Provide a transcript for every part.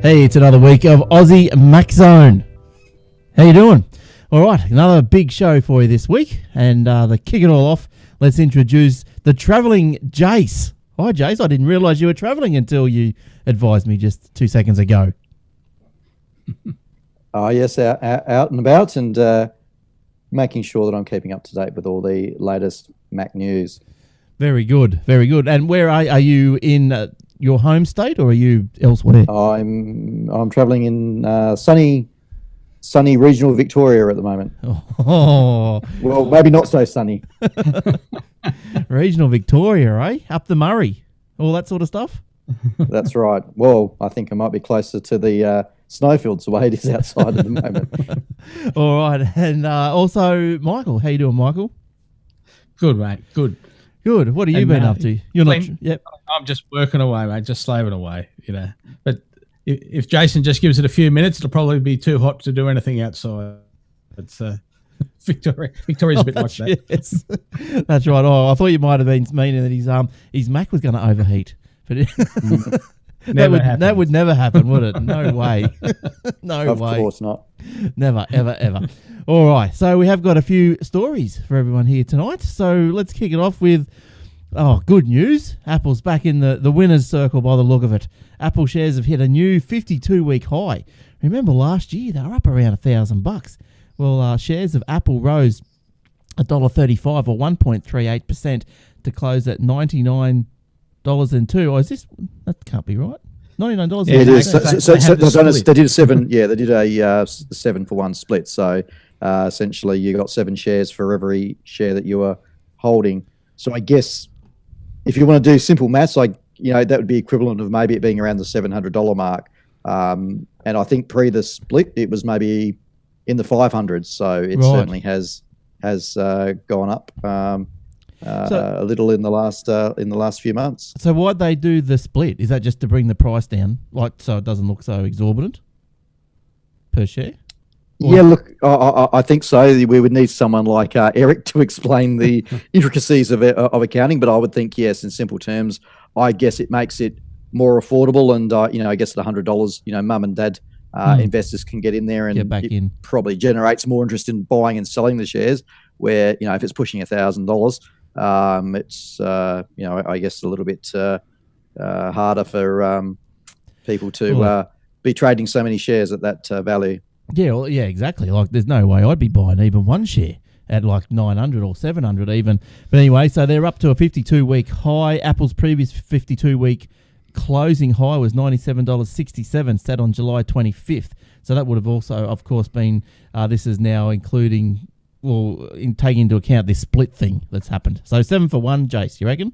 Hey, it's another week of Aussie Mac Zone. How you doing? All right, another big show for you this week. And to kick it all off, let's introduce the travelling Jace. Hi, Jace. I didn't realise you were travelling until you advised me just 2 seconds ago. Oh, yes, out and about and making sure that I'm keeping up to date with all the latest Mac news. Very good, very good. And where are you in your home state, or are you elsewhere? I'm travelling in sunny regional Victoria at the moment. Oh, well, maybe not so sunny. Regional Victoria, eh? Up the Murray, all that sort of stuff. That's right. Well, I think I might be closer to the snowfields the way it is outside at the moment. All right, and also Michael. How you doing, Michael? Good, mate. Good. Good. What have you been up to? You're not. Yep. I'm just working away, mate. Just slaving away, But if Jason just gives it a few minutes, it'll probably be too hot to do anything outside. It's Victoria's a bit like that. Yes. That's right. Oh, I thought you might have been meaning that his Mac was going to overheat, but that would never happen, would it? No way. No way. Of course not. Never, ever, ever. All right. So we have got a few stories for everyone here tonight. So let's kick it off with, good news. Apple's back in the winner's circle by the look of it. Apple shares have hit a new 52-week high. Remember last year they were up around $1,000. Well, shares of Apple rose $1.35 or 1.38% to close at $99.02. Oh, that can't be right. $99. Yeah, it is. They did a seven. Yeah, they did a 7-for-1 split. So essentially, you got 7 shares for every share that you were holding. So I guess if you want to do simple maths, that would be equivalent of maybe it being around the $700 mark. And I think pre the split, it was maybe in the 500s. So it certainly has gone up a little in the last few months. So why'd they do the split? Is that just to bring the price down, so it doesn't look so exorbitant per share? Yeah, look, I think so. We would need someone like Eric to explain the intricacies of accounting, but I would think, yes, in simple terms, I guess it makes it more affordable, and I guess at $100, mum and dad investors can get in there, and get back in. Probably generates more interest in buying and selling the shares. Where if it's pushing $1,000, it's I guess a little bit harder for people to be trading so many shares at that value. Yeah, well, yeah, exactly. Like, there's no way I'd be buying even one share at like 900 or 700 even. But anyway, so they're up to a 52-week high. Apple's previous 52-week closing high was $97.67, set on July 25th. So that would have also, of course, been. This is now including. Well, taking into account this split thing that's happened. So 7-for-1, Jace, you reckon?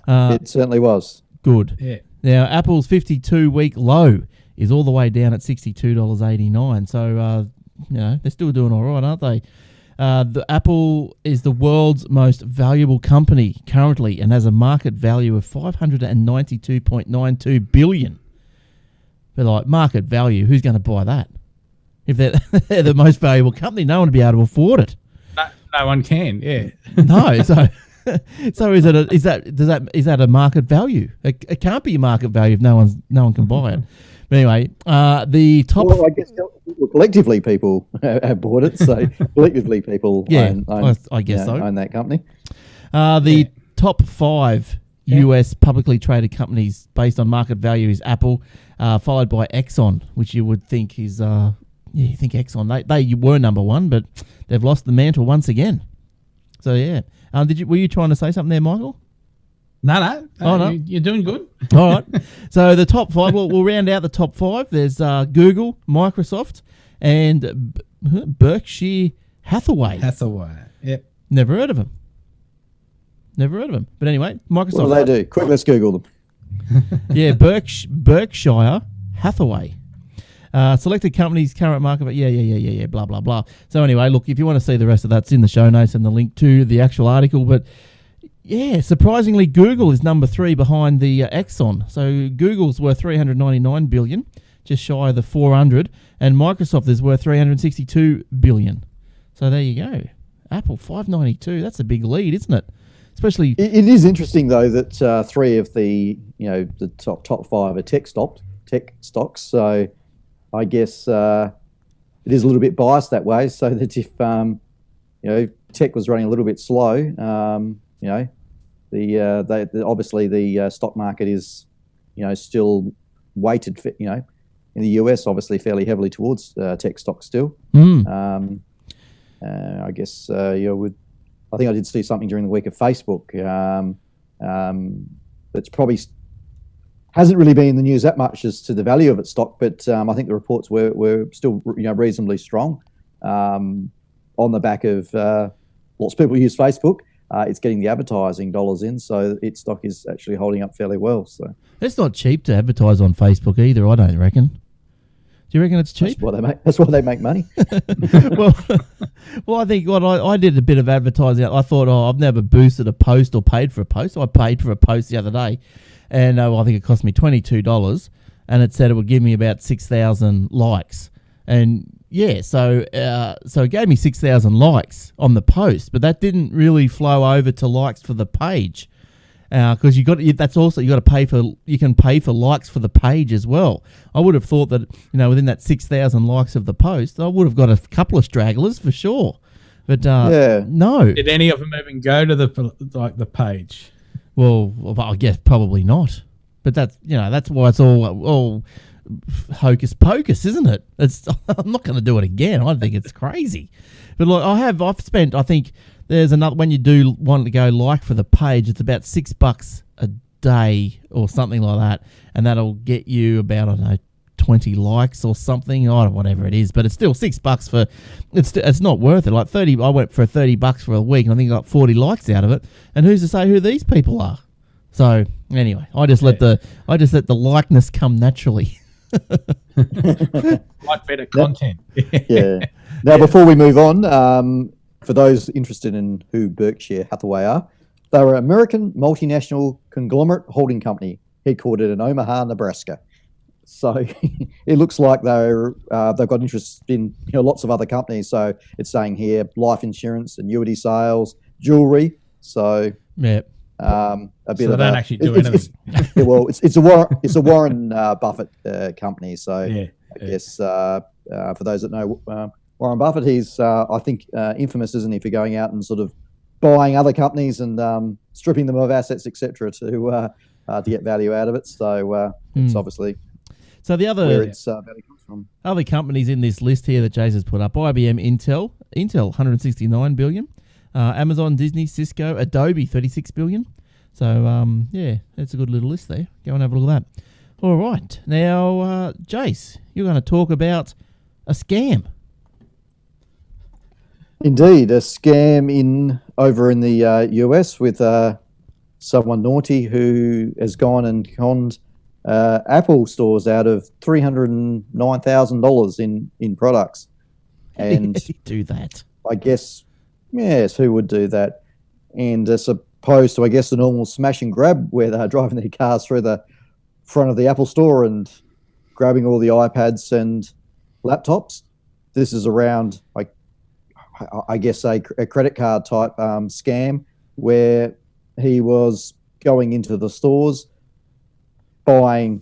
It certainly was. Good. Yeah. Now, Apple's 52-week low is all the way down at $62.89. So, they're still doing all right, aren't they? The Apple is the world's most valuable company currently and has a market value of $592.92 billion. But like, market value, who's going to buy that? If they're the most valuable company, no one would be able to afford it. No one can. Yeah. No. So is that a market value? It can't be a market value if no one can buy it. But anyway, the top. Well, I guess collectively people have bought it. So collectively people own I guess so. Own that company. The top 5 US publicly traded companies based on market value is Apple, followed by Exxon, which you would think is. You think Exxon, they were number 1, but they've lost the mantle once again. So, yeah. Were you trying to say something there, Michael? No. No. You're doing good. All right. So, the top 5, we'll round out the top 5. There's Google, Microsoft, and Berkshire Hathaway. Yep. Never heard of them. But anyway, Microsoft. What do they do? Quick, let's Google them. Yeah, Berkshire Hathaway. Selected companies, current market, blah, blah, blah. So anyway, look, if you want to see the rest of that, it's in the show notes and the link to the actual article. But yeah, surprisingly, Google is number 3 behind the Exxon. So Google's worth $399 billion, just shy of the 400, and Microsoft is worth $362 billion. So there you go. Apple $592. That's a big lead, isn't it? especially. It is interesting though that 3 of the the top 5 are tech stocks. So I guess it is a little bit biased that way. So that if tech was running a little bit slow, obviously the stock market is still weighted for, in the US obviously fairly heavily towards tech stocks still. I guess I think I did see something during the week of Facebook that's probably hasn't really been in the news that much as to the value of its stock, but I think the reports were still reasonably strong on the back of lots of people use Facebook. It's getting the advertising dollars in, so its stock is actually holding up fairly well. So it's not cheap to advertise on Facebook either, I don't reckon. Do you reckon it's cheap? That's why they make money. well, I think what I did a bit of advertising. I thought, I've never boosted a post or paid for a post. I paid for a post the other day, and I think it cost me $22, and it said it would give me about 6,000 likes. And yeah, so it gave me 6,000 likes on the post, but that didn't really flow over to likes for the page. Because you got to pay for. You can pay for likes for the page as well. I would have thought that within that 6,000 likes of the post, I would have got a couple of stragglers for sure. But no. Did any of them even go to the page? Well, I guess probably not. But that's why it's all hocus pocus, isn't it? I'm not going to do it again. I think it's crazy. But look, I've spent, I think. There's another, when you do want to go like for the page, it's about $6 a day or something like that, and that'll get you about, I don't know, 20 likes or something, or whatever it is. But it's still $6 for it's not worth it. Like 30, I went for $30 for a week, and I think I got 40 likes out of it. And who's to say who these people are? So anyway, I just let the likeness come naturally. Like better content. Yeah. Now, before we move on. For those interested in who Berkshire Hathaway are, they were an American multinational conglomerate holding company headquartered in Omaha, Nebraska. So it looks like they've got interest in lots of other companies. So it's saying here life insurance, annuity sales, jewelry. So yeah, a bit so of they don't actually do anything. It's a Warren Buffett company. So yeah, I guess for those that know. Warren Buffett, he's, I think, infamous, isn't he, for going out and sort of buying other companies and stripping them of assets, etc., to get value out of it. So it's obviously where its value comes from. Other companies in this list here that Jace has put up: IBM, Intel, 169 billion, Amazon, Disney, Cisco, Adobe, 36 billion. So it's a good little list there. Go and have a look at that. All right, now Jace, you're going to talk about a scam. Indeed, a scam over in the US with someone naughty who has gone and conned Apple stores out of $309,000 in products. And do that? I guess, yes, who would do that? And as opposed to, I guess, the normal smash and grab where they're driving their cars through the front of the Apple store and grabbing all the iPads and laptops. This is around, I guess, a credit card type scam where he was going into the stores, buying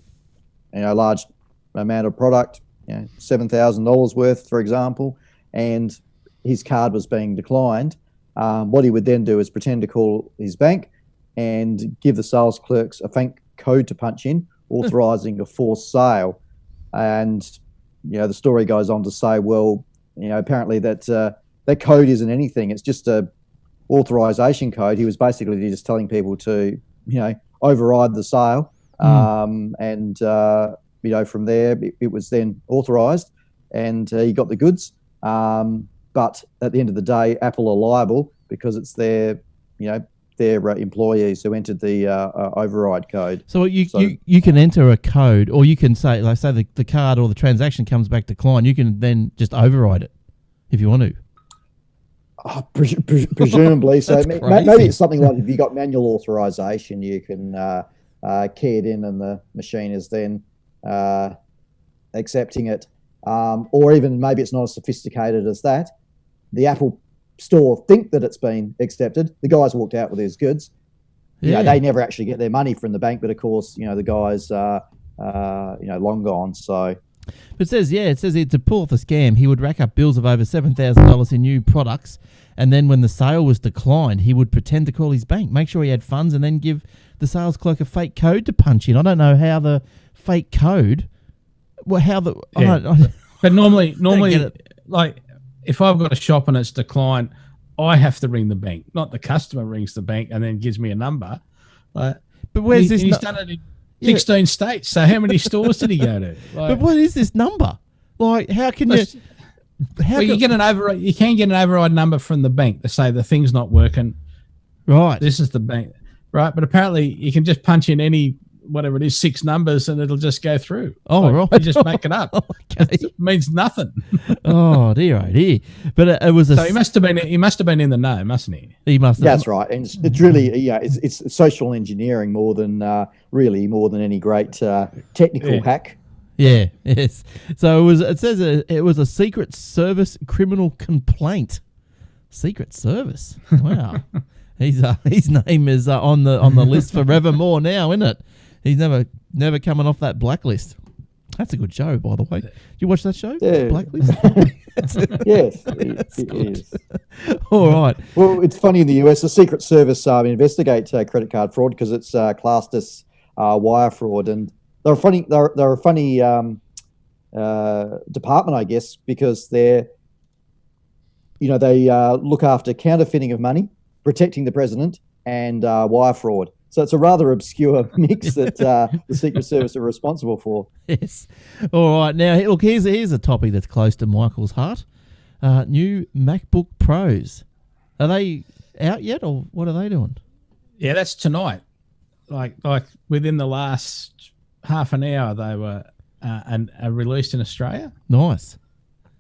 a large amount of product, $7,000 worth, for example, and his card was being declined. What he would then do is pretend to call his bank and give the sales clerks a fake code to punch in, authorizing a forced sale. And the story goes on to say, well, apparently that code isn't anything. It's just a authorization code. He was basically just telling people to, override the sale. And from there, it was then authorized and he got the goods. But at the end of the day, Apple are liable because it's their employees who entered the override code. So you can enter a code, or you can say, like, say the card or the transaction comes back declined. You can then just override it if you want to. Presumably. So maybe it's something like if you got manual authorization, you can key it in and the machine is then accepting it. Or even maybe it's not as sophisticated as that. The Apple store think that it's been accepted. The guys walked out with his goods. You know, they never actually get their money from the bank, but of course, you know, the guys long gone. So, but it says to pull off the scam, he would rack up bills of over $7,000 in new products, and then when the sale was declined, he would pretend to call his bank, make sure he had funds, and then give the sales clerk a fake code to punch in. I don't know how the fake code. Well, how the but normally, like if I've got a shop and it's declined, I have to ring the bank, not the customer rings the bank and then gives me a number. But where's this? He's done it in 16 states. So how many stores did he go to? But what is this number? Like, how can you? You get an override. You can get an override number from the bank to say the thing's not working. Right. This is the bank. Right. But apparently you can just punch in any, whatever it is, 6 numbers and it'll just go through. Oh, right. You just make it up. Okay. It means nothing. Oh dear. But it was so he must have been in the know, mustn't he? He must have. That's right. And it's really, it's social engineering more than any great technical hack. Yeah, yes. So it says it was a Secret Service criminal complaint. Secret Service. Wow. His name is on the list forevermore now, isn't it? He's never coming off that blacklist. That's a good show, by the way. Did you watch that show? Yeah. Blacklist? Yes, it is. All right. Well, it's funny in the US, the Secret Service investigate credit card fraud because it's classed as wire fraud, and they're a funny department, I guess, because they look after counterfeiting of money, protecting the president, and wire fraud. So it's a rather obscure mix that the Secret Service are responsible for. Yes. All right. Now, look, here's a topic that's close to Michael's heart. New MacBook Pros. Are they out yet, or what are they doing? Yeah, that's tonight. Like within the last half an hour, they were released in Australia. Nice.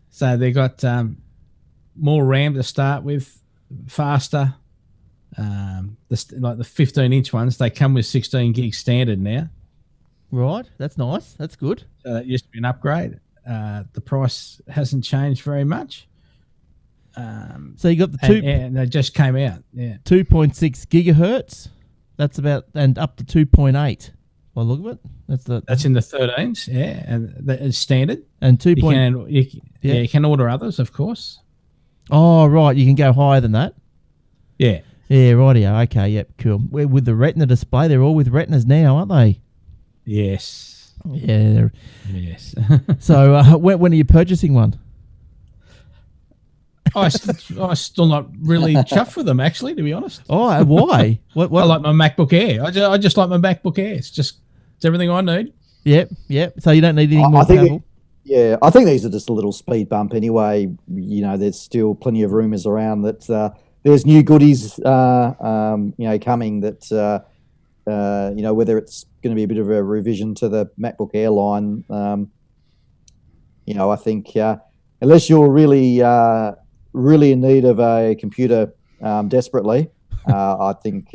So they got more RAM to start with, faster. Like the 15-inch ones, they come with 16 gig standard now. Right, that's nice. That's good. So that used to be an upgrade. The price hasn't changed very much. So you got the and they just came out. Yeah, 2.6 gigahertz. That's about, and up to 2.8. Well, look at it. That's in the 13s. Yeah, and that is standard. And 2. You can order others, of course. Oh, right. You can go higher than that. Yeah. Yeah, rightio. Okay, yep, cool. With the Retina display, they're all with Retinas now, aren't they? Yes. Yeah. Yes. So when are you purchasing one? I'm still not really chuffed with them, actually, to be honest. Oh, why? What? I like my MacBook Air. I just like my MacBook Air. It's everything I need. Yep. So you don't need anything more travel? I think these are just a little speed bump anyway. You know, there's still plenty of rumours around that there's new goodies, coming that, whether it's going to be a bit of a revision to the MacBook Air line. I think unless you're really in need of a computer desperately, I think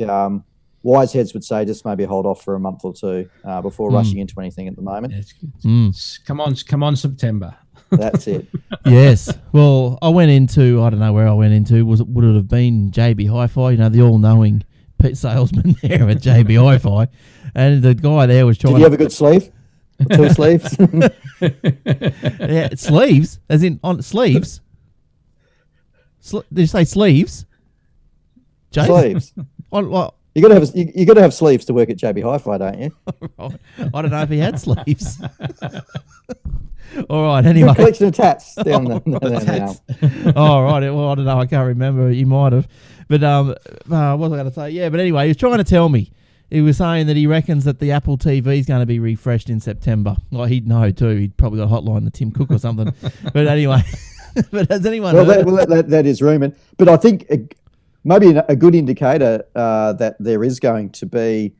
wise heads would say just maybe hold off for a month or two before rushing into anything at the moment. Come on, September. That's it. Yes. Well, I don't know where I went into. Would it have been JB Hi-Fi? You know, the all-knowing salesman there at JB Hi-Fi. And the guy there was trying... Did you have a good sleeve? 2 sleeves? Yeah, sleeves? As in on sleeves? Did you say sleeves? Jason? Sleeves. You got to have sleeves to work at JB Hi-Fi, don't you? I don't know if he had sleeves. All right. Anyway, collection of tats down there now. All right. Well, I don't know. I can't remember. You might have. But what was I going to say? Yeah. But anyway, he was trying to tell me. He was saying that he reckons that the Apple TV is going to be refreshed in September. Well, he'd know too. He'd probably got a hotline to Tim Cook or something. But anyway, but has anyone? Well, that is rumoured. But I think maybe a good indicator that there is going to be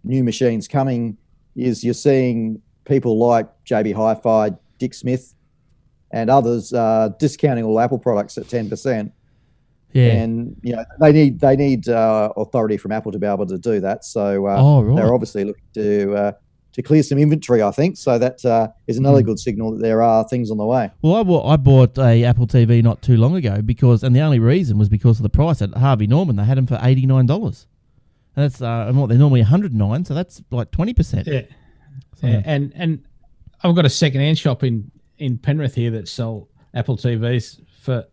new machines coming is you're seeing people like JB Hi-Fi, Dick Smith, and others discounting all Apple products at 10%. Yeah, and they need authority from Apple to be able to do that. So right. They're obviously looking to to clear some inventory, I think. So that is another good signal that there are things on the way. Well, I bought a Apple TV not too long ago and the only reason was because of the price at Harvey Norman. They had them for $89, and that's and what they're normally $109, so that's like 20%. Yeah, so. Yeah. And I've got a second-hand shop in Penrith here that sell Apple TVs for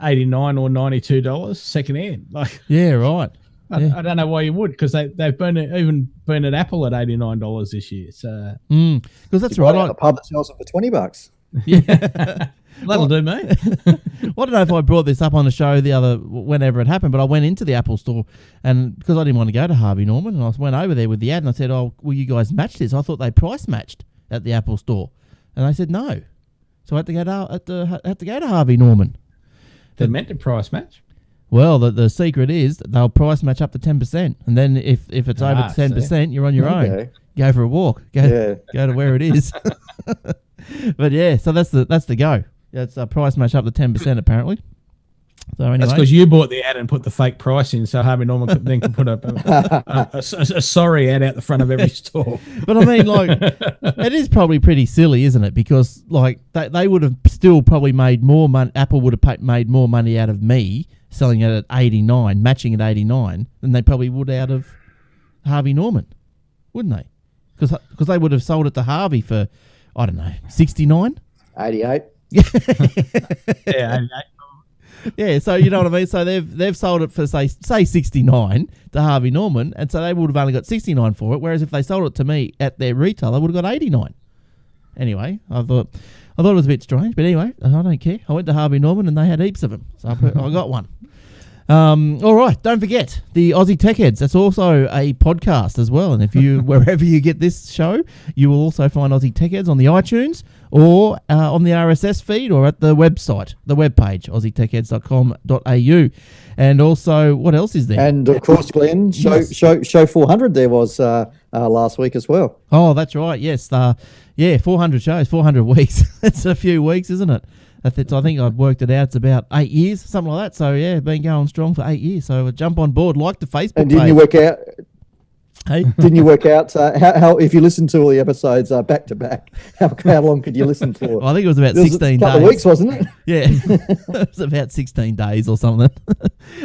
$89 or $92 second-hand. Like, yeah, right. I don't know why you would, because they've even been at Apple at $89 this year. So because that's right. A pub that sells it for $20. Yeah, that'll do me. Well, I don't know if I brought this up on the show whenever it happened, but I went into the Apple store, and because I didn't want to go to Harvey Norman, and I went over there with the ad, and I said, "Oh, will you guys match this?" I thought they price matched at the Apple store, and they said no. So I had to go to Harvey Norman. They meant to price match. Well, the secret is that they'll price match up to 10%, and then if it's over 10%, you're on your own. Go for a walk. Go to where it is. But yeah, so that's the go. It's a price match up to 10% apparently. So anyway, that's because you bought the ad and put the fake price in, so Harvey Norman could put a sorry ad out the front of every store. But I mean, like, it is probably pretty silly, isn't it? Because like they would have still probably made more money. Apple would have made more money out of me selling it at 89, matching at 89, than they probably would out of Harvey Norman, wouldn't they? Because they would have sold it to Harvey for, I don't know, 69? 88. Yeah, 88. Yeah, so you know what I mean? So they've sold it for, say 69 to Harvey Norman, and so they would have only got 69 for it, whereas if they sold it to me at their retail, they would have got 89. Anyway, I thought it was a bit strange, but anyway, I don't care. I went to Harvey Norman and they had heaps of them, so I got one. All right, don't forget the Aussie Tech Heads. That's also a podcast as well, and if you wherever you get this show, you will also find Aussie Tech Heads on the iTunes or on the RSS feed or at the website, the webpage, aussietechheads.com.au. And also, what else is there? And of course, Glenn, show 400 there was last week as well. Oh, that's right. Yes, 400 shows, 400 weeks. That's a few weeks, isn't it? I think I've worked it out. It's about 8 years, something like that. So yeah, been going strong for 8 years. So jump on board, like the Facebook and didn't page. You work out? Hey, didn't you work out how if you listen to all the episodes back to back, how long could you listen for? Well, I think it was about 16 days. A couple of weeks, wasn't it? Yeah, it was about 16 days or something.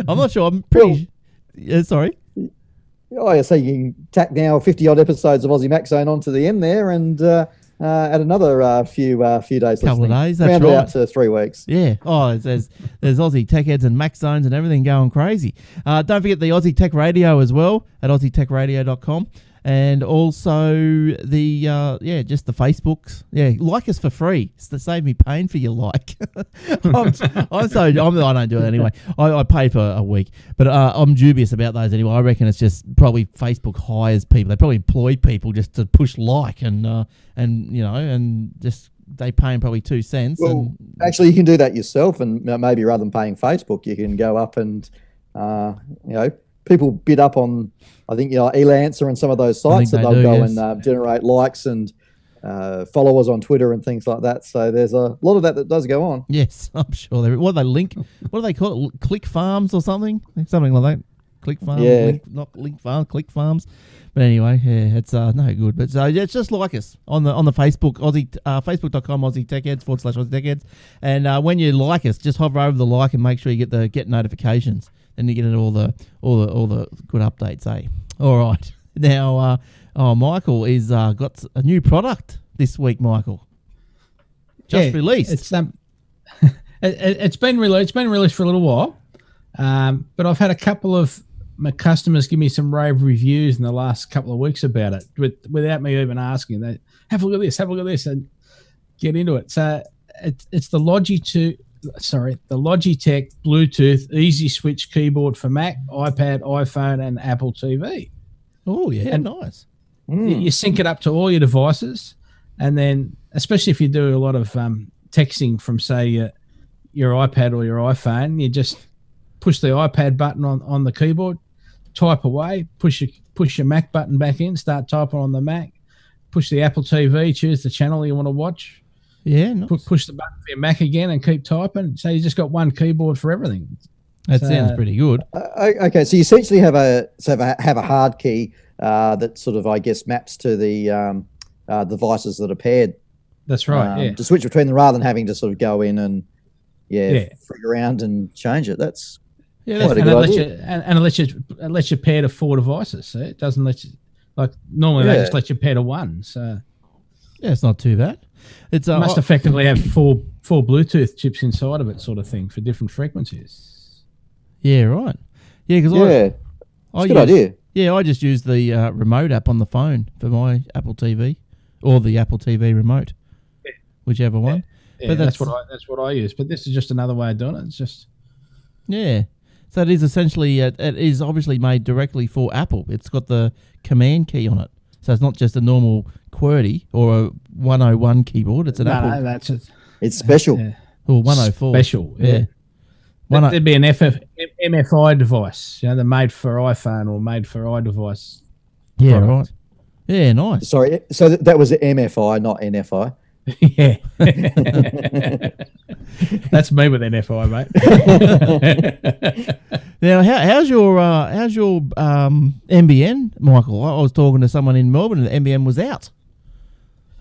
I'm not sure. I'm pretty. Sorry. Oh, yeah, so you can tack now 50 odd episodes of Aussie Mac Zone onto the end there, and add another few days. Couple of days. That's round right. It out to 3 weeks. Yeah. Oh, there's Aussie Tech Heads and Mac Zones and everything going crazy. Don't forget the Aussie Tech Radio as well at aussietechradio.com. And also the just the Facebooks. Yeah, like us for free. It's to save me paying for your like. I don't do it anyway. I pay for a week, but I'm dubious about those anyway. I reckon it's just probably Facebook hires people. They probably employ people just to push like and just they pay them probably 2 cents. Well, actually, you can do that yourself, and maybe rather than paying Facebook, you can go up and people bid up on, I think, Elancer and some of those sites that they'll go and generate likes and followers on Twitter and things like that. So there's a lot of that does go on. Yes, I'm sure. What do they call it? Click farms or something? Something like that. Click farms. Yeah. Not link farm, click farms. But anyway, yeah, it's no good. But so it's just like us on the Facebook, facebook.com Aussie Tech Heads / Aussie Tech Heads. And when you like us, just hover over the like and make sure you get notifications. Then you get all the good updates, eh? All right. Now, Michael is got a new product this week. Michael, released. It's been released. It's been released for a little while, but I've had a couple of my customers give me some rave reviews in the last couple of weeks about it, without me even asking. They have a look at this, and get into it. So it's the Logitech Bluetooth Easy Switch keyboard for Mac, iPad, iPhone, and Apple TV. Oh, yeah, and nice. You sync it up to all your devices, and then, especially if you do a lot of texting from, say, your iPad or your iPhone, you just push the iPad button on the keyboard, type away, push your Mac button back in, start typing on the Mac, push the Apple TV, choose the channel you want to watch. Yeah, nice. Push the button for your Mac again and keep typing. So you just got one keyboard for everything. That sounds pretty good. Okay, so you essentially have a hard key that sort of, I guess, maps to the devices that are paired. That's right. To switch between them rather than having to sort of go in and frig around and change it. That's quite a good idea. And it lets you pair to 4 devices. So it doesn't let you, like normally they just let you pair to 1. So yeah, it's not too bad. It must effectively have four Bluetooth chips inside of it, sort of thing, for different frequencies. Yeah, right. Yeah, because it's a good idea. Yeah, I just use the remote app on the phone for my Apple TV or the Apple TV remote, whichever one. Yeah, but that's what I use. But this is just another way of doing it. It's just So it is essentially it is obviously made directly for Apple. It's got the command key on it, so it's not just a normal QWERTY or a 101 keyboard. It's an Apple. That's it. It's special. Or 104. Special. Yeah. There'd be an MFI device, they're made for iPhone or made for iDevice. Yeah, product. Right. Yeah, nice. Sorry, so that was MFI, not NFI. Yeah. That's me with NFI, mate. Now, how's your NBN, Michael? I was talking to someone in Melbourne and the NBN was out.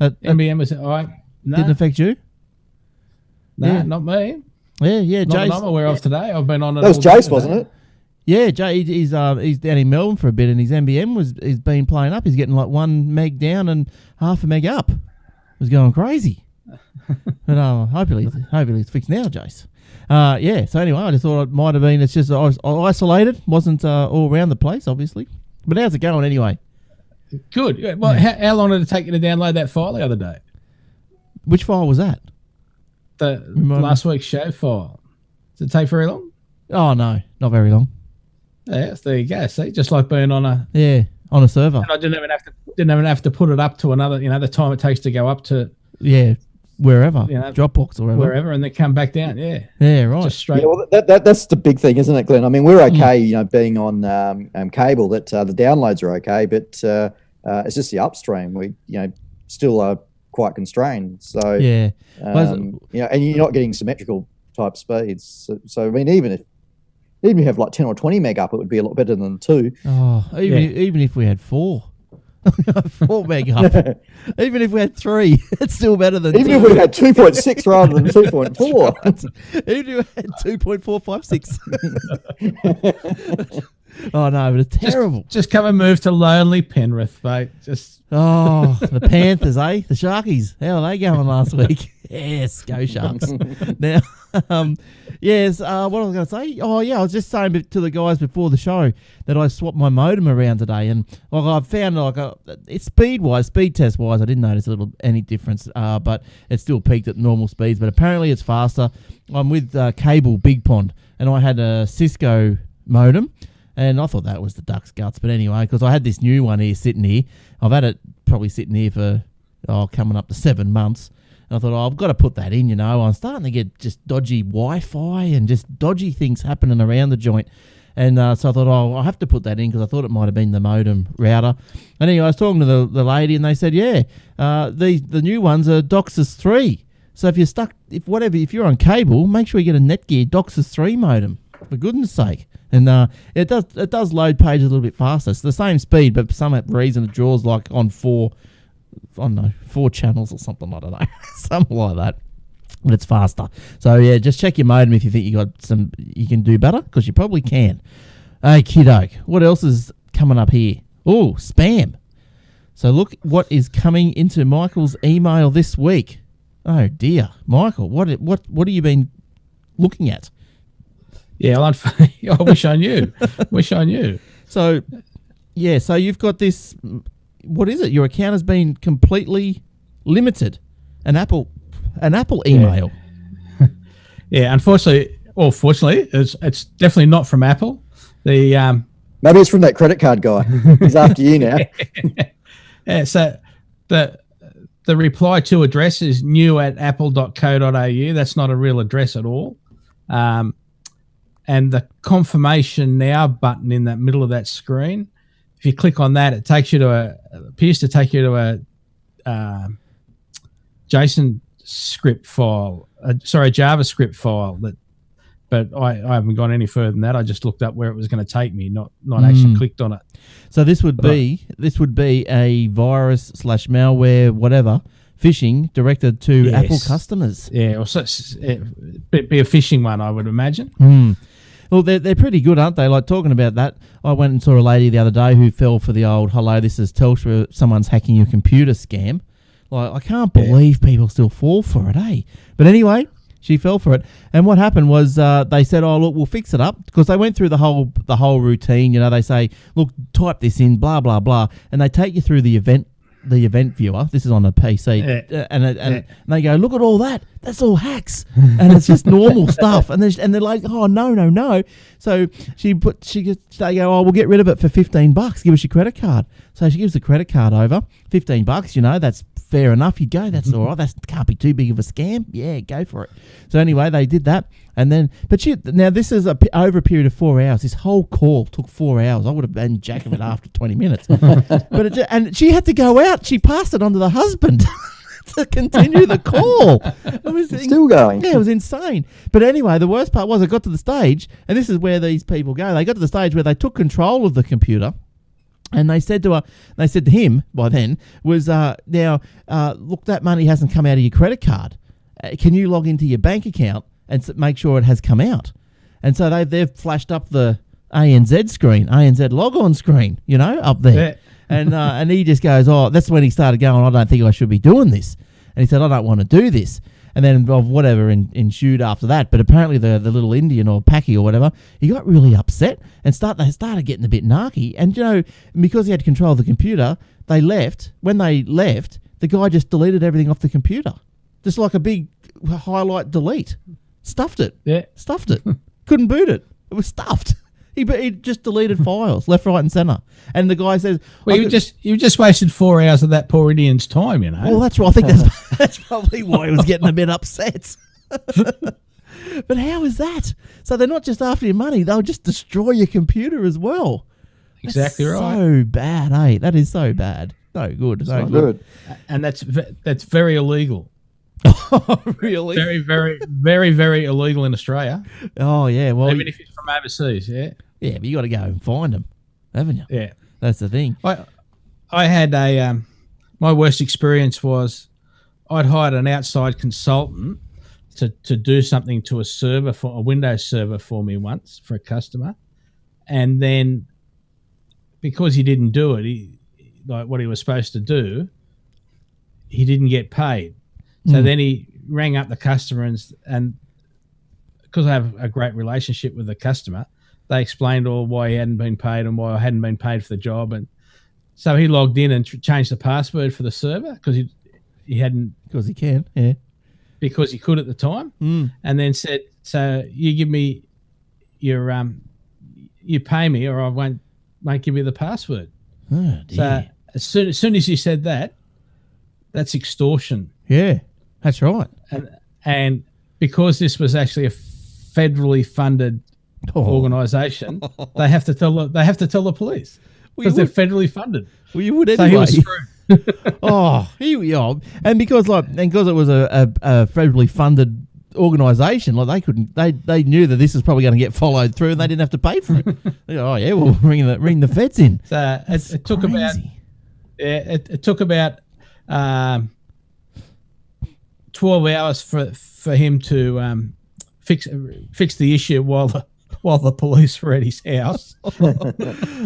NBN was all right. No. Didn't affect you? No, not me. Yeah. Not that I'm aware of today. I've been on it. That was Jace, wasn't it? Yeah, Jay. He's down in Melbourne for a bit, and his NBN he's been playing up. He's getting like 1 meg down and half a meg up. It was going crazy. But hopefully it's fixed now, Jace. So anyway, I just thought it might have been. It's just I was isolated, wasn't all around the place, obviously. But how's it going anyway? Good. Well, how long did it take you to download that file the other day? Which file was that? The last week's show file. Did it take very long? Oh no, not very long. Yeah, there you go. See, just like being on a server. And I didn't even have to put it up to another. The time it takes to go up to wherever, Dropbox or wherever, and then come back down. Yeah, right. Just straight. Yeah, well, that's the big thing, isn't it, Glenn? I mean, we're okay, being on cable. That the downloads are okay, but it's just the upstream. We still are quite constrained. So and you're not getting symmetrical type speeds. So I mean, even if you have like 10 or 20 meg up, it would be a lot better than 2. Oh, even if we had 4. 4 meg up. Even if we had 3, it's still better than even 2. if we had 2.6 rather than 2.4. Even if we had 2.456. Oh no, but it's terrible. Just come and move to lonely Penrith, mate. The Panthers, eh? The Sharkies. How are they going last week? Yes, go Sharks. Now, yes. What was I going to say? Oh yeah, I was just saying to the guys before the show that I swapped my modem around today, and I found it's speed test wise, I didn't notice any difference, but it still peaked at normal speeds. But apparently, it's faster. I'm with Cable Big Pond, and I had a Cisco modem. And I thought that was the duck's guts. But anyway, because I had this new one here sitting here. I've had it probably sitting here for coming up to 7 months. And I thought, I've got to put that in, I'm starting to get just dodgy Wi-Fi and just dodgy things happening around the joint. And so I thought, I'll have to put that in because I thought it might have been the modem router. And anyway, I was talking to the lady and they said, the new ones are DOCSIS 3. So if you're stuck, if you're on cable, make sure you get a Netgear DOCSIS 3 modem, for goodness sake. And it does load pages a little bit faster. It's the same speed, but for some reason it draws like on 4 channels or something. I don't know, something like that. But it's faster. So yeah, just check your modem if you think you can do better, because you probably can. Hey, kiddo, what else is coming up here? Oh, spam. So look what is coming into Michael's email this week. Oh dear, Michael, what have you been looking at? Yeah, I wish I knew. So you've got this. What is it? Your account has been completely limited. An Apple email. Yeah, unfortunately, or fortunately, it's definitely not from Apple. Maybe it's from that credit card guy. He's after you now. Yeah. So the reply to address is new@apple.co.au. That's not a real address at all. And the confirmation now button in that middle of that screen, if you click on that, it appears to take you to a JSON script file, a JavaScript file But I haven't gone any further than that. I just looked up where it was going to take me, not actually clicked on it. So this would be a virus / malware, whatever, phishing directed to Apple customers. Yeah, or be a phishing one, I would imagine. Well, they're pretty good, aren't they? Like, talking about that, I went and saw a lady the other day who fell for the old, hello, this is Telstra, someone's hacking your computer scam. Like, I can't believe people still fall for it, eh? But anyway, she fell for it. And what happened was they said, oh, look, we'll fix it up. Because they went through the whole routine. You know, they say, look, type this in, blah, blah, blah. And they take you through the event viewer. This is on a PC. And they go, look at all that. That's all hacks. And it's just normal stuff. And they're like, oh, no. So they go, oh, we'll get rid of it for $15. Give us your credit card. So she gives the credit card over. $15, you know, that's fair enough. You go, that's all right. That can't be too big of a scam. Yeah, go for it. So anyway, they did that. And then, now this is over a period of 4 hours. This whole call took 4 hours. I would have been jacking it after 20 minutes. And she had to go out. She passed it on to the husband to continue the call. It was still going. Yeah, it was insane. But anyway, the worst part was I got to the stage, and this is where these people go. They got to the stage where they took control of the computer. And they said to him by then, was, look, that money hasn't come out of your credit card. Can you log into your bank account and make sure it has come out? And so they've flashed up the ANZ log-on screen, you know, up there. Yeah. And he just goes, oh, that's when he started going, I don't think I should be doing this. And he said, I don't want to do this. And then whatever ensued after that. But apparently the little Indian or Paki or whatever, he got really upset and they started getting a bit narky. And, you know, because he had control of the computer, they left. When they left, the guy just deleted everything off the computer. Just like a big highlight delete. Stuffed it. Yeah. Stuffed it. Couldn't boot it. It was stuffed. He just deleted files left, right, and centre. And the guy says, "Well, you just wasted 4 hours of that poor Indian's time, you know." Well, that's right. I think that's probably why he was getting a bit upset. But how is that? So they're not just after your money; they'll just destroy your computer as well. Exactly that's right. So bad, eh? That is so bad. No good. No good. And that's very illegal. Oh, really? Very, very, very, very illegal in Australia. Oh, yeah. Well, even if it's from overseas, yeah. Yeah, but you got to go and find them, haven't you? Yeah, that's the thing. I had my worst experience was I'd hired an outside consultant to do something to a Windows server for me once for a customer, and then because he didn't do it, like what he was supposed to do, he didn't get paid. So then he rang up the customer and because I have a great relationship with the customer, they explained all why he hadn't been paid and why I hadn't been paid for the job. And so he logged in and changed the password for the server because he hadn't. Because he can, yeah. Because he could at the time. And then said, so you give me your, you pay me or I won't give you the password. Oh, dear. So as soon as you said that, that's extortion. Yeah. That's right. And because this was actually a federally funded organisation, they have to tell the police because they're federally funded. Well, you would anyway. So he was screwed. Oh, here we are. And because it was a federally funded organisation, like they knew that this was probably going to get followed through, and they didn't have to pay for it. They go, oh yeah, we'll ring the feds in. So it took about it took about 12 hours for him to fix the issue while the police were at his house.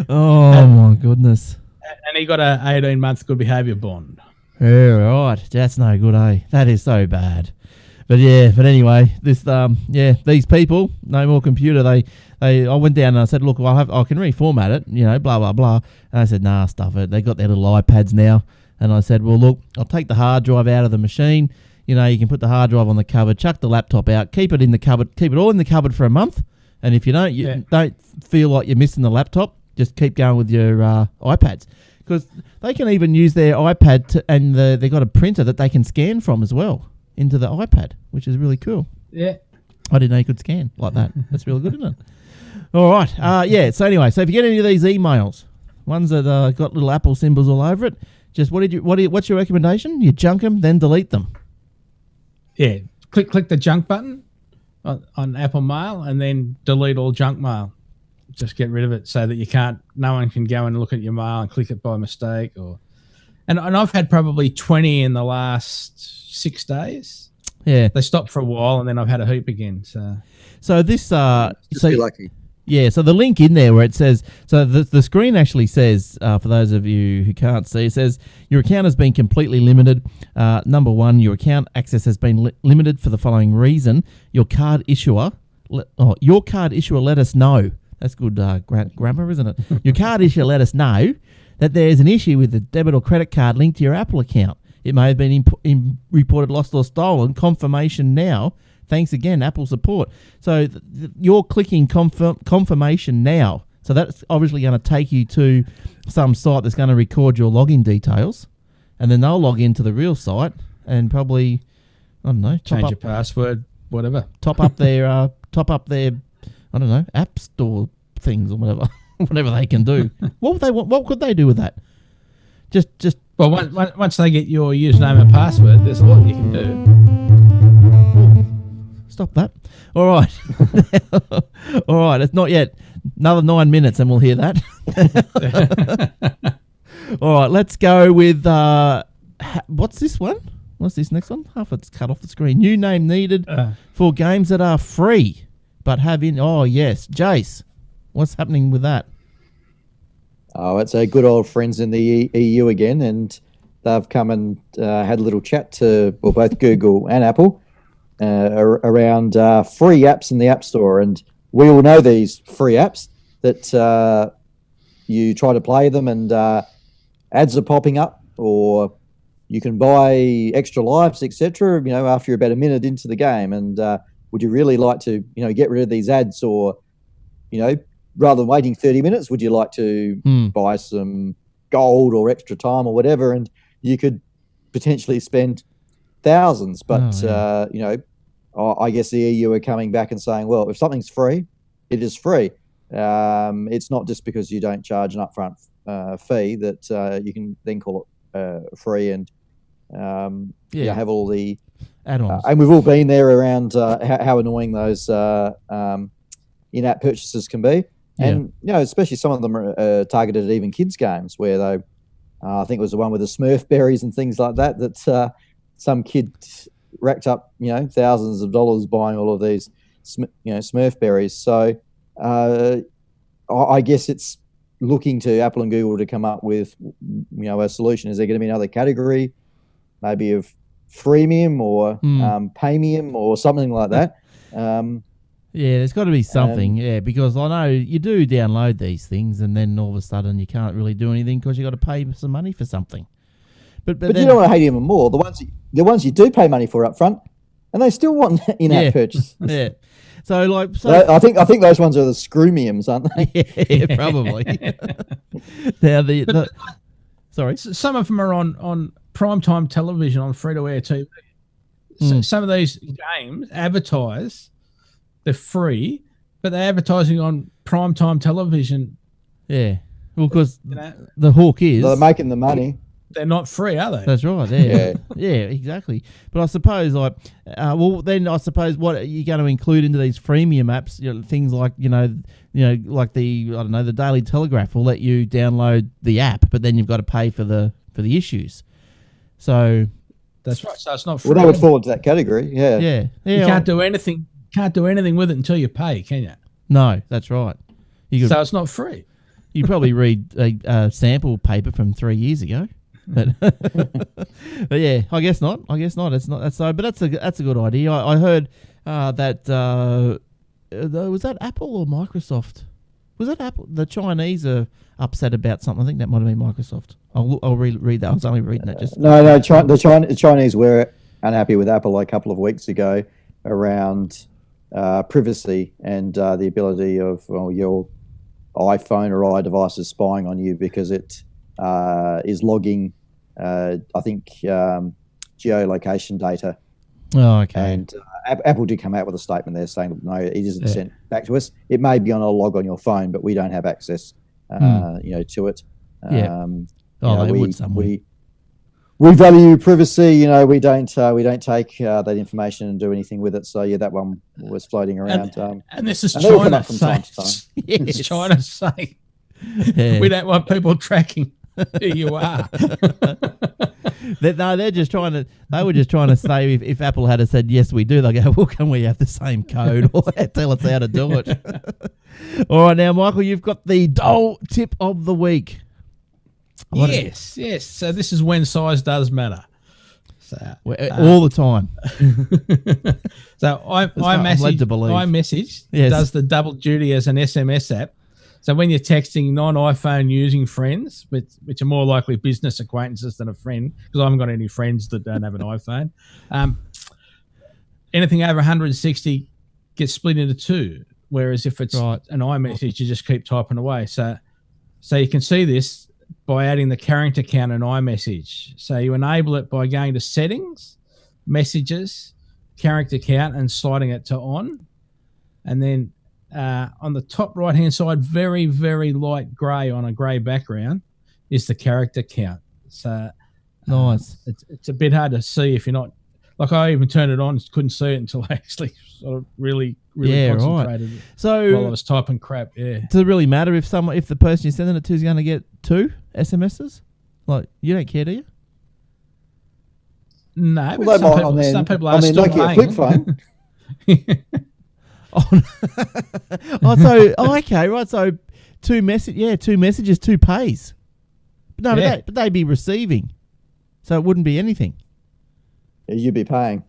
Oh my goodness! And he got a 18-month good behaviour bond. Yeah, right. That's no good, eh? That is so bad. But anyway, these people, no more computer. I went down and I said, look, I can reformat it, you know, blah blah blah. And I said, nah, stuff it. They got their little iPads now. And I said, well, look, I'll take the hard drive out of the machine. You know, you can put the hard drive on the cupboard, chuck the laptop out, keep it in the cupboard, keep it all in the cupboard for a month. And if you don't feel like you're missing the laptop, just keep going with your iPads. Because they can even use their iPad and they've got a printer that they can scan from as well into the iPad, which is really cool. Yeah. I didn't know you could scan like that. That's really good, isn't it? All right. So anyway, so if you get any of these emails, ones that got little Apple symbols all over it, just what's your recommendation? You junk them, then delete them. Yeah, click the junk button, on Apple Mail, and then delete all junk mail. Just get rid of it so that no one can go and look at your mail and click it by mistake. And I've had probably 20 in the last 6 days. Yeah, they stopped for a while, and then I've had a heap again. So this just be lucky. Yeah, so the link in there where it says, so the screen actually says, for those of you who can't see, it says your account has been completely limited. Number one, your account access has been limited for the following reason. Your card issuer let us know. That's good grammar, isn't it? Your card issuer let us know that there's an issue with the debit or credit card linked to your Apple account. It may have been reported lost or stolen. Confirmation now. Thanks again, Apple support. So you're clicking confirmation now. So that's obviously going to take you to some site that's going to record your login details, and then they'll log into the real site and probably, I don't know, change your password, whatever. Top up their, I don't know, app store things or whatever, whatever they can do. What could they do with that? Just. Well, once they get your username and password, there's a lot you can do. Stop that. All right. All right. It's not yet. Another 9 minutes and we'll hear that. All right. Let's go with, what's this one? What's this next one? Half it's cut off the screen. New name needed for games that are free but have oh, yes. Jace, what's happening with that? Oh, it's our good old friends in the EU again, and they've come and had a little chat to both Google and Apple around free apps in the App Store. And we all know these free apps that you try to play them and ads are popping up, or you can buy extra lives, etc. After you're about a minute into the game. And would you really like to, get rid of these ads, or, rather than waiting 30 minutes, would you like to buy some gold or extra time or whatever? And you could potentially spend thousands. But, I guess the EU are coming back and saying, well, if something's free, it is free. It's not just because you don't charge an upfront fee that you can then call it free and have all the add-ons. And we've all been there around how annoying those in-app purchases can be. And, especially some of them are targeted at even kids' games where they, I think it was the one with the Smurf berries and things like that, some kid racked up, thousands of dollars buying all of these, Smurf berries. So I guess it's looking to Apple and Google to come up with, a solution. Is there going to be another category, maybe of freemium or paymium or something like that? Yeah, there's got to be something, because I know you do download these things and then all of a sudden you can't really do anything because you got to pay some money for something. But then, you don't want to hate even more. The ones you do pay money for up front, and they still want in-app purchase. Yeah. So I think those ones are the screwmiums, aren't they? Yeah, probably. Now sorry, some of them are on primetime television on free-to-air TV. So some of these games advertise. They're free, but they're advertising on primetime television. Yeah. Well, because the hook is... They're making the money. They're not free, are they? That's right, yeah, exactly. But I suppose, then I suppose what are you going to include into these freemium apps, things like, like the Daily Telegraph will let you download the app, but then you've got to pay for the issues. So... That's right, so it's not free. Well, that would fall into that category, yeah. Yeah. You can't do anything... Can't do anything with it until you pay, can you? No, that's right. So it's not free. You probably read a sample paper from 3 years ago, but yeah, I guess not. It's not. That's so. But that's a good idea. I heard that was that Apple or Microsoft? Was that Apple? The Chinese are upset about something. I think that might have been Microsoft. I'll read that. I was only reading that just. No. The Chinese were unhappy with Apple a couple of weeks ago around. Privacy and the ability of your iPhone or iDevice is spying on you because it is logging, I think, geolocation data. Oh, okay. And Apple did come out with a statement there saying, no, it isn't sent back to us. It may be on a log on your phone, but we don't have access, to it. Yeah. They would somewhere. we value privacy. You know, we don't take that information and do anything with it. So yeah, that one was floating around. And this is and they'll come China up from time to time. It's China saying Yeah. we don't want people tracking who you are. They're just trying to. They were just trying to say if Apple had said yes, we do. They go, well, can we have the same code or tell us how to do it? All right, now, Michael, you've got the Dole tip of the week. Yes. So this is when size does matter. So all the time. So I'm led to believe. iMessage Yes. does the double duty as an SMS app. So when you're texting non-iPhone using friends, which are more likely business acquaintances than a friend, because I haven't got any friends that don't have an iPhone, anything over 160 gets split into two. Whereas if it's an iMessage, you just keep typing away. So you can see this by adding the character count in iMessage. So you enable it by going to settings, messages, character count, and sliding it to on. And then on the top right-hand side, very, very light grey on a grey background, is the character count. So Nice. It's a bit hard to see if you're not... Like, I even turned it on, couldn't see it until I actually sort of really concentrated So while I was typing crap, yeah. Does it really matter if the person you're sending it to is going to get 2 SMSs? Like, you don't care, do you? No, Well, but some people are still like a flip phone. Okay, right. So 2 messages, 2 pays. But no, but they'd be receiving, so it wouldn't be anything. Yeah, you'd be paying.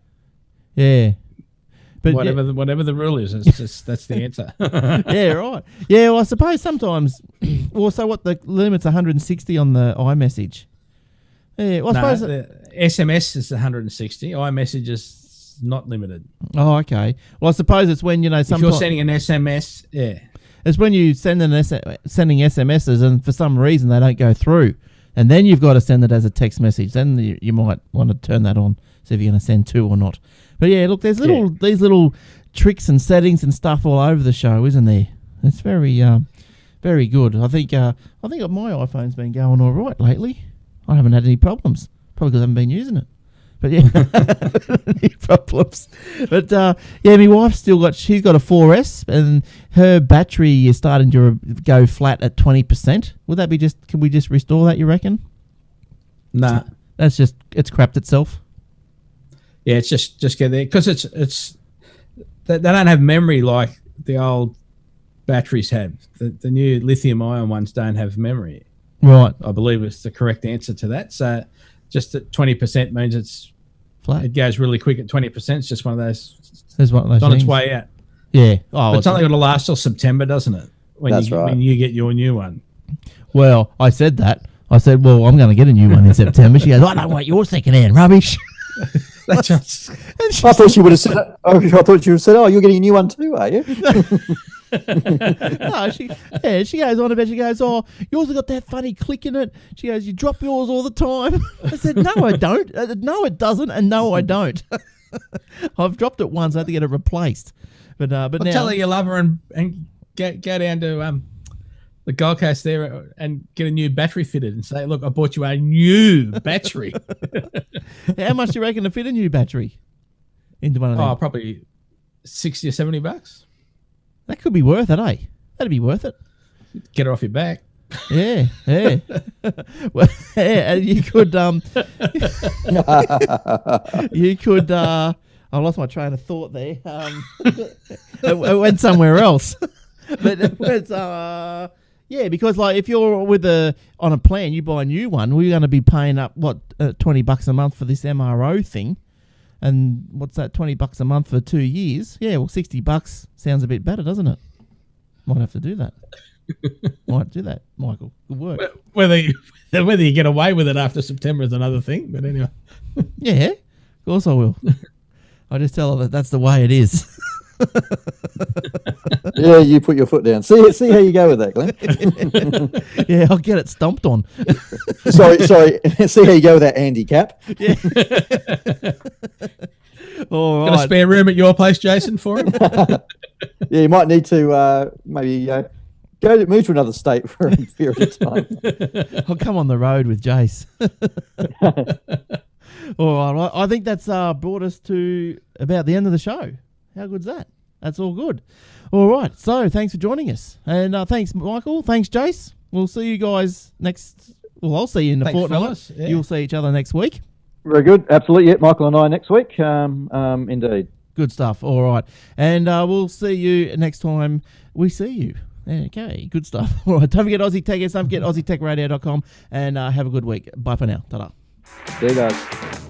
Yeah, but whatever the rule is, it's just, that's the answer. Yeah, right. Yeah, well, I suppose sometimes. Also, what the limit's 160 on the iMessage. Yeah, well, I suppose the SMS is 160. iMessage is not limited. Oh, okay. Well, I suppose it's when if you're sending an SMS, it's when you sending SMSs and for some reason they don't go through, and then you've got to send it as a text message. Then you might want to turn that on, see if you're going to send 2 or not. But yeah, look, there's these little tricks and settings and stuff all over the show, isn't there? It's very very good. I think my iPhone's been going all right lately. I haven't had any problems, probably because I haven't been using it. But yeah, any problems. But my wife's she's got a 4S, and her battery is starting to go flat at 20%. Would that be can we just restore that, you reckon? Nah. It's crapped itself. Yeah, it's just get there, because it's they don't have memory like the old batteries have. The new lithium-ion ones don't have memory. Right. I believe it's the correct answer to that. So just at 20% means it's flat. It goes really quick at 20%. It's just one of those. It's on its way out. Yeah. But it's only going to last till September, doesn't it? When you get your new one. Well, I said that. I said, well, I'm going to get a new one in September. She goes, I don't want your second-hand rubbish. I thought you would have said. I thought you would have said, "Oh, you're getting a new one too, are you?" No, she goes on about. She goes, "Oh, yours has got that funny click in it." She goes, "You drop yours all the time." I said, "No, I don't. No, it doesn't, and no, I don't." I've dropped it once. I had to get it replaced. But now tell her you love her and go down to the Gold Coast there and get a new battery fitted and say, "Look, I bought you a new battery." How much do you reckon to fit a new battery into one of them? Oh, probably $60 or $70. That could be worth it, eh? That'd be worth it. Get it off your back. Yeah. Well, yeah, you could. You could. I lost my train of thought there. It went somewhere else. But it's yeah, because like if you're on a plan, you buy a new one, we're going to be paying up $20 a month for this MRO thing, and what's that? $20 a month for 2 years. Yeah, well, $60 sounds a bit better, doesn't it? Might have to do that. Might do that, Michael. Good work. Whether you get away with it after September is another thing, but anyway. Yeah, of course I will. I just tell her that's the way it is. Yeah, you put your foot down. See how you go with that, Glenn. Yeah, I'll get it stomped on. sorry. See how you go with that handicap. Yeah. All right. Got a spare room at your place, Jason, for him? Yeah, you might need to maybe go move to another state for a period of time. I'll come on the road with Jace. All right, well, I think that's brought us to about the end of the show. How good's that? That's all good. All right, so thanks for joining us. And thanks, Michael. Thanks, Jace. We'll see you guys next... Well, I'll see you in a fortnight. Fellas. Yeah. You'll see each other next week. Very good. Absolutely. Yeah, Michael and I next week. Indeed. Good stuff. All right. And we'll see you next time we see you. Okay, good stuff. All right, don't forget Aussie Tech. Don't forget AussieTechRadio.com. And have a good week. Bye for now. Ta-da. See you guys.